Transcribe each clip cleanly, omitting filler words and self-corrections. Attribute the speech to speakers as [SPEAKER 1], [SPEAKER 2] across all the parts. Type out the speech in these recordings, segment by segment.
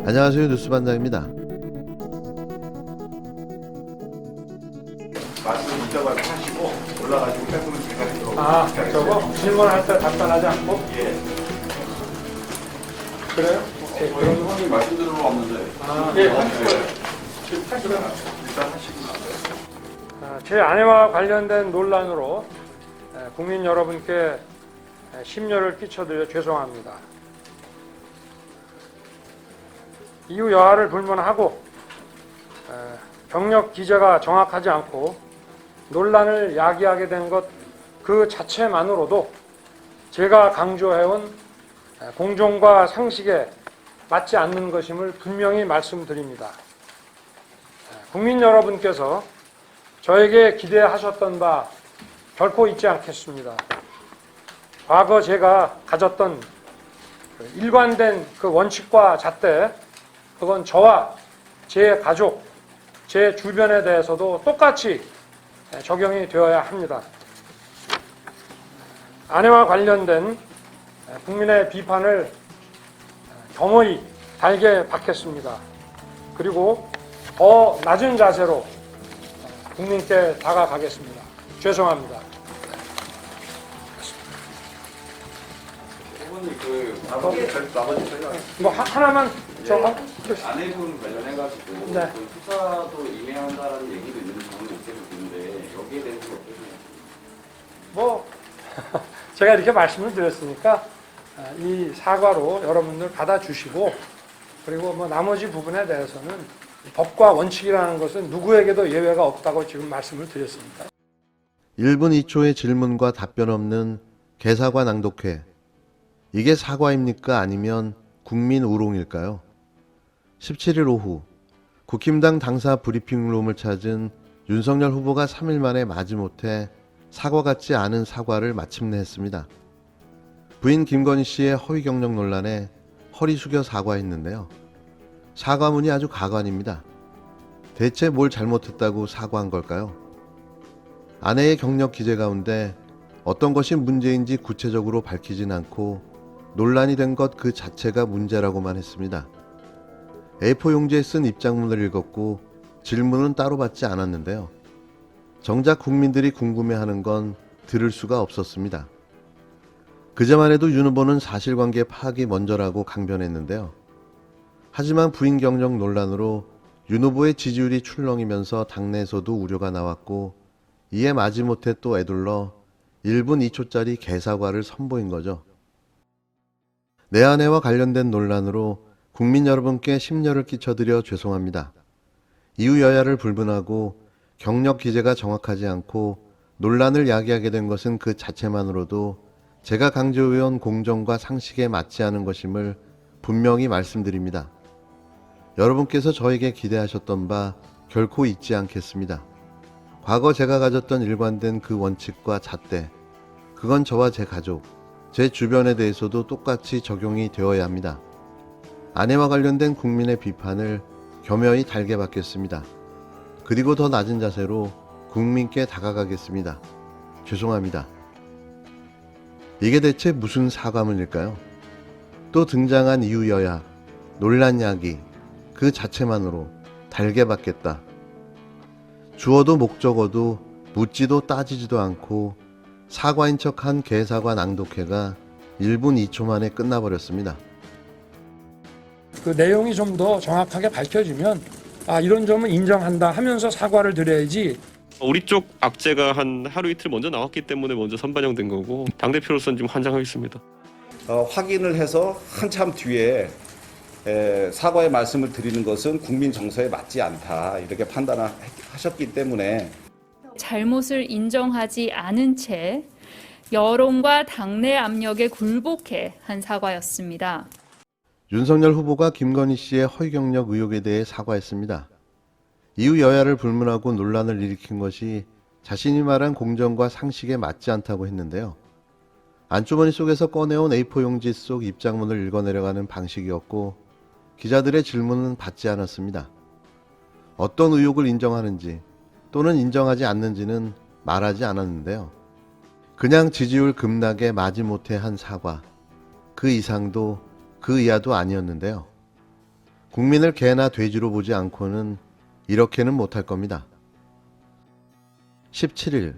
[SPEAKER 1] 안녕하세요. 뉴스반장입니다.
[SPEAKER 2] 말씀 문자만 하시고 올라가지고 뺏으면 제가
[SPEAKER 3] 저거 질문할 때 답변하지 않고?
[SPEAKER 2] 예.
[SPEAKER 3] 그래요? 오케이. 그럼
[SPEAKER 2] 형님 말씀드리러 왔는데.
[SPEAKER 3] 예, 하실 거예요.
[SPEAKER 2] 일단 하시고 나서.
[SPEAKER 3] 제 아내와 관련된 논란으로 국민 여러분께 심려를 끼쳐드려 죄송합니다. 이후 여하를 불문하고 경력 기재가 정확하지 않고 논란을 야기하게 된 것 그 자체만으로도 제가 강조해온 공정과 상식에 맞지 않는 것임을 분명히 말씀드립니다. 국민 여러분께서 저에게 기대하셨던 바 결코 잊지 않겠습니다. 과거 제가 가졌던 일관된 그 원칙과 잣대, 그건 저와 제 가족, 제 주변에 대해서도 똑같이 적용이 되어야 합니다. 아내와 관련된 국민의 비판을 겸허히 달게 받겠습니다. 그리고 더 낮은 자세로 국민께 다가가겠습니다. 죄송합니다.
[SPEAKER 2] 어머니 나머지 저희가
[SPEAKER 3] 뭐 하나만
[SPEAKER 4] 아내분 관련해가지고
[SPEAKER 3] 네.
[SPEAKER 4] 그 수사도 임해한다라는 얘기도 있는지 저는 못 들었는데 여기에 대해서 어떠세요?
[SPEAKER 3] 뭐 제가 이렇게 말씀을 드렸으니까 이 사과로 여러분들 받아주시고, 그리고 뭐 나머지 부분에 대해서는 법과 원칙이라는 것은 누구에게도 예외가 없다고 지금 말씀을 드렸습니다.
[SPEAKER 1] 1분 2초의 질문과 답변 없는 개사과 낭독회. 이게 사과입니까? 아니면 국민 우롱일까요? 17일 오후 국힘당 당사 브리핑룸을 찾은 윤석열 후보가 3일 만에 마지못해 사과 같지 않은 사과를 마침내 했습니다. 부인 김건희 씨의 허위 경력 논란에 허리 숙여 사과했는데요. 사과문이 아주 가관입니다. 대체 뭘 잘못했다고 사과한 걸까요? 아내의 경력 기재 가운데 어떤 것이 문제인지 구체적으로 밝히진 않고 논란이 된 것 그 자체가 문제라고만 했습니다. A4 용지에 쓴 입장문을 읽었고 질문은 따로 받지 않았는데요. 정작 국민들이 궁금해하는 건 들을 수가 없었습니다. 그제만 해도 윤 후보는 사실관계 파악이 먼저라고 강변했는데요. 하지만 부인 경력 논란으로 윤 후보의 지지율이 출렁이면서 당내에서도 우려가 나왔고, 이에 마지못해 또 애둘러 1분 2초짜리 개사과를 선보인 거죠. 내 아내와 관련된 논란으로 국민 여러분께 심려를 끼쳐드려 죄송합니다. 이후 여야를 불문하고 경력 기재가 정확하지 않고 논란을 야기하게 된 것은 그 자체만으로도 제가 강조해온 공정과 상식에 맞지 않은 것임을 분명히 말씀드립니다. 여러분께서 저에게 기대하셨던 바 결코 잊지 않겠습니다. 과거 제가 가졌던 일관된 그 원칙과 잣대, 그건 저와 제 가족, 제 주변에 대해서도 똑같이 적용이 되어야 합니다. 아내와 관련된 국민의 비판을 겸허히 달게 받겠습니다. 그리고 더 낮은 자세로 국민께 다가가겠습니다. 죄송합니다. 이게 대체 무슨 사과문일까요? 또 등장한 이유 여야, 논란 야기, 그 자체만으로 달게 받겠다. 주어도 목적어도 묻지도 따지지도 않고 사과인 척한 개사과 낭독회가 1분 2초 만에 끝나버렸습니다.
[SPEAKER 3] 그 내용이 좀 더 정확하게 밝혀지면 이런 점은 인정한다 하면서 사과를 드려야지.
[SPEAKER 5] 우리 쪽 악재가 한 하루 이틀 먼저 나왔기 때문에 먼저 선반영된 거고, 당대표로서는 좀 환장하겠습니다.
[SPEAKER 6] 확인을 해서 한참 뒤에 사과의 말씀을 드리는 것은 국민 정서에 맞지 않다, 이렇게 판단하셨기 때문에
[SPEAKER 7] 잘못을 인정하지 않은 채 여론과 당내 압력에 굴복해 한 사과였습니다.
[SPEAKER 1] 윤석열 후보가 김건희 씨의 허위 경력 의혹에 대해 사과했습니다. 이후 여야를 불문하고 논란을 일으킨 것이 자신이 말한 공정과 상식에 맞지 않다고 했는데요. 안주머니 속에서 꺼내온 A4 용지 속 입장문을 읽어내려가는 방식이었고, 기자들의 질문은 받지 않았습니다. 어떤 의혹을 인정하는지 또는 인정하지 않는지는 말하지 않았는데요. 그냥 지지율 급락에 마지못해 한 사과, 그 이상도 그 이하도 아니었는데요. 국민을 개나 돼지로 보지 않고는 이렇게는 못할 겁니다. 17일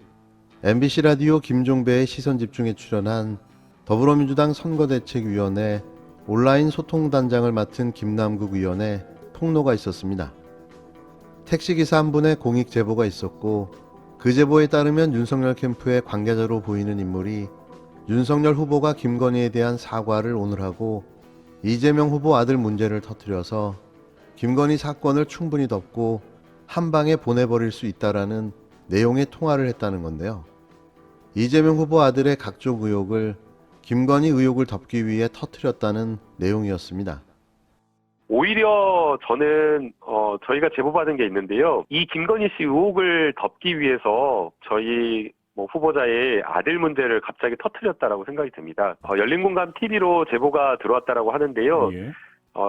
[SPEAKER 1] MBC 라디오 김종배의 시선집중에 출연한 더불어민주당 선거대책위원회 온라인 소통단장을 맡은 김남국 의원의 폭로가 있었습니다. 택시기사 한 분의 공익 제보가 있었고 그 제보에 따르면 윤석열 캠프의 관계자로 보이는 인물이 윤석열 후보가 김건희에 대한 사과를 오늘 하고 이재명 후보 아들 문제를 터뜨려서 김건희 사건을 충분히 덮고 한 방에 보내버릴 수 있다라는 내용의 통화를 했다는 건데요. 이재명 후보 아들의 각종 의혹을 김건희 의혹을 덮기 위해 터뜨렸다는 내용이었습니다.
[SPEAKER 8] 오히려 저는 저희가 제보받은 게 있는데요. 이 김건희 씨 의혹을 덮기 위해서 저희 후보자의 아들 문제를 갑자기 터뜨렸다라고 생각이 듭니다. 열린공감 TV로 제보가 들어왔다라고 하는데요.
[SPEAKER 2] 예.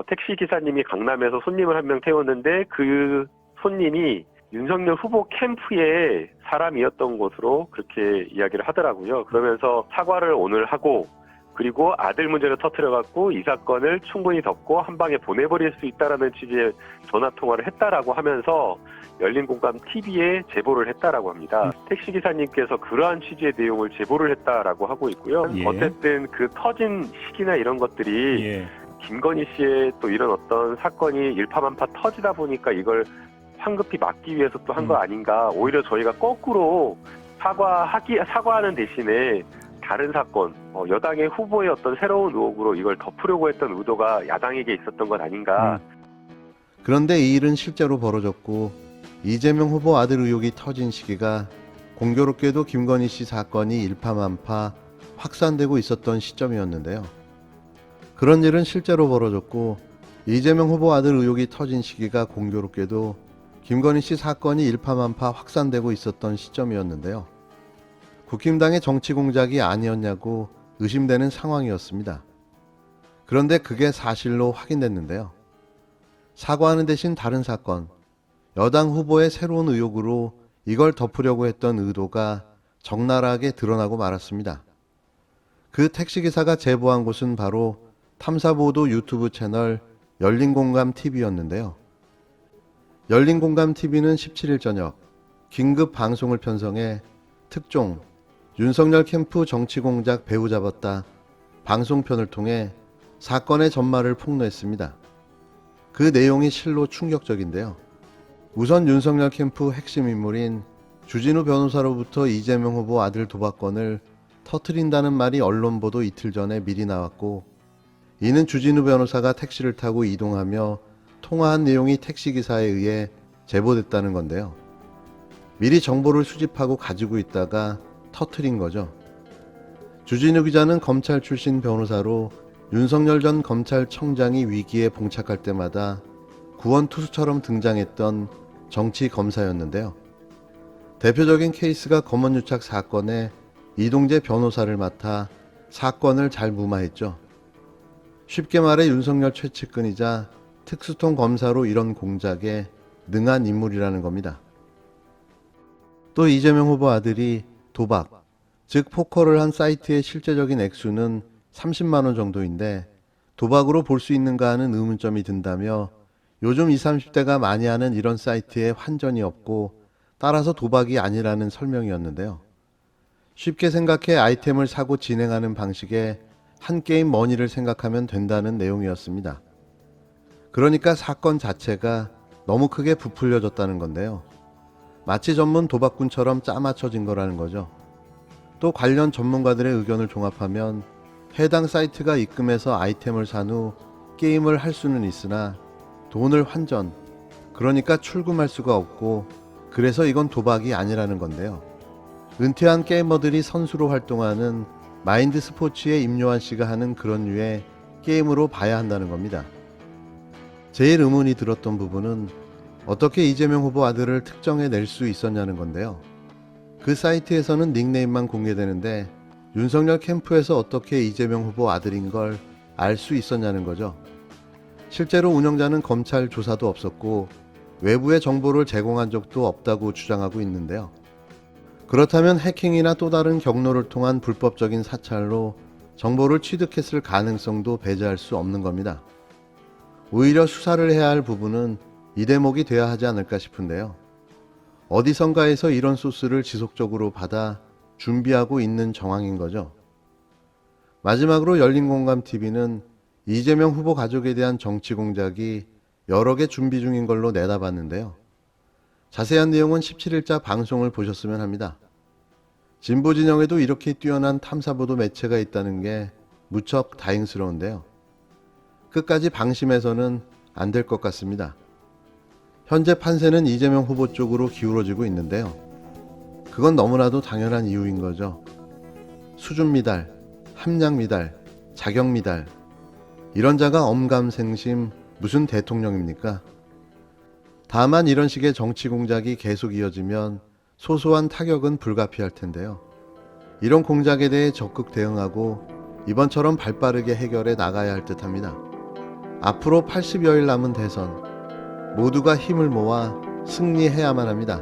[SPEAKER 8] 택시 기사님이 강남에서 손님을 한 명 태웠는데 그 손님이 윤석열 후보 캠프의 사람이었던 것으로 그렇게 이야기를 하더라고요. 그러면서 사과를 오늘 하고 그리고 아들 문제를 터뜨려갖고 이 사건을 충분히 덮고 한 방에 보내버릴 수 있다라는 취지의 전화통화를 했다라고 하면서 열린공감 TV에 제보를 했다라고 합니다. 택시기사님께서 그러한 취지의 내용을 제보를 했다라고 하고 있고요.
[SPEAKER 2] 예.
[SPEAKER 8] 어쨌든 그 터진 시기나 이런 것들이
[SPEAKER 2] 예.
[SPEAKER 8] 김건희 씨의 또 이런 어떤 사건이 일파만파 터지다 보니까 이걸 황급히 막기 위해서 또 한 거 아닌가. 오히려 저희가 거꾸로 사과하는 대신에 다른 사건, 여당의 후보의 어떤 새로운 의혹으로 이걸 덮으려고 했던 의도가 야당에게 있었던 것 아닌가.
[SPEAKER 1] 그런데 이 일은 실제로 벌어졌고 이재명 후보 아들 의혹이 터진 시기가 공교롭게도 김건희 씨 사건이 일파만파 확산되고 있었던 시점이었는데요. 그런 일은 실제로 벌어졌고 이재명 후보 아들 의혹이 터진 시기가 공교롭게도 김건희 씨 사건이 일파만파 확산되고 있었던 시점이었는데요. 국힘당의 정치 공작이 아니었냐고 의심되는 상황이었습니다. 그런데 그게 사실로 확인됐는데요. 사과하는 대신 다른 사건, 여당 후보의 새로운 의혹으로 이걸 덮으려고 했던 의도가 적나라하게 드러나고 말았습니다. 그 택시기사가 제보한 곳은 바로 탐사보도 유튜브 채널 열린공감TV였는데요. 열린공감TV는 17일 저녁 긴급 방송을 편성해 특종 윤석열 캠프 정치공작 배후 잡았다 방송편을 통해 사건의 전말을 폭로했습니다. 그 내용이 실로 충격적인데요. 우선 윤석열 캠프 핵심 인물인 주진우 변호사로부터 이재명 후보 아들 도박건을 터뜨린다는 말이 언론 보도 이틀 전에 미리 나왔고 이는 주진우 변호사가 택시를 타고 이동하며 통화한 내용이 택시기사에 의해 제보됐다는 건데요. 미리 정보를 수집하고 가지고 있다가 터뜨린 거죠. 주진우 기자는 검찰 출신 변호사로 윤석열 전 검찰청장이 위기에 봉착할 때마다 구원투수처럼 등장했던 정치 검사였는데요. 대표적인 케이스가 검언유착 사건에 이동재 변호사를 맡아 사건을 잘 무마했죠. 쉽게 말해 윤석열 최측근이자 특수통 검사로 이런 공작에 능한 인물이라는 겁니다. 또 이재명 후보 아들이 도박, 즉 포커를 한 사이트의 실제적인 액수는 30만 원 정도인데 도박으로 볼 수 있는가 하는 의문점이 든다며 요즘 20, 30대가 많이 하는 이런 사이트에 환전이 없고 따라서 도박이 아니라는 설명이었는데요. 쉽게 생각해 아이템을 사고 진행하는 방식의 한 게임 머니를 생각하면 된다는 내용이었습니다. 그러니까 사건 자체가 너무 크게 부풀려졌다는 건데요. 마치 전문 도박꾼처럼 짜맞춰진 거라는 거죠. 또 관련 전문가들의 의견을 종합하면 해당 사이트가 입금해서 아이템을 산 후 게임을 할 수는 있으나 돈을 환전, 그러니까 출금할 수가 없고 그래서 이건 도박이 아니라는 건데요. 은퇴한 게이머들이 선수로 활동하는 마인드 스포츠에 임요한 씨가 하는 그런 류의 게임으로 봐야 한다는 겁니다. 제일 의문이 들었던 부분은 어떻게 이재명 후보 아들을 특정해낼 수 있었냐는 건데요. 그 사이트에서는 닉네임만 공개되는데 윤석열 캠프에서 어떻게 이재명 후보 아들인 걸 알 수 있었냐는 거죠. 실제로 운영자는 검찰 조사도 없었고 외부의 정보를 제공한 적도 없다고 주장하고 있는데요. 그렇다면 해킹이나 또 다른 경로를 통한 불법적인 사찰로 정보를 취득했을 가능성도 배제할 수 없는 겁니다. 오히려 수사를 해야 할 부분은 이 대목이 돼야 하지 않을까 싶은데요. 어디선가에서 이런 소스를 지속적으로 받아 준비하고 있는 정황인 거죠. 마지막으로 열린공감TV는 이재명 후보 가족에 대한 정치 공작이 여러 개 준비 중인 걸로 내다봤는데요. 자세한 내용은 17일자 방송을 보셨으면 합니다. 진보 진영에도 이렇게 뛰어난 탐사보도 매체가 있다는 게 무척 다행스러운데요. 끝까지 방심해서는 안 될 것 같습니다. 현재 판세는 이재명 후보 쪽으로 기울어지고 있는데요. 그건 너무나도 당연한 이유인 거죠. 수준 미달, 함량 미달, 자격 미달, 이런 자가 엄감생심 무슨 대통령입니까? 다만 이런 식의 정치 공작이 계속 이어지면 소소한 타격은 불가피할 텐데요. 이런 공작에 대해 적극 대응하고 이번처럼 발빠르게 해결해 나가야 할 듯합니다. 앞으로 80여일 남은 대선, 모두가 힘을 모아 승리해야만 합니다.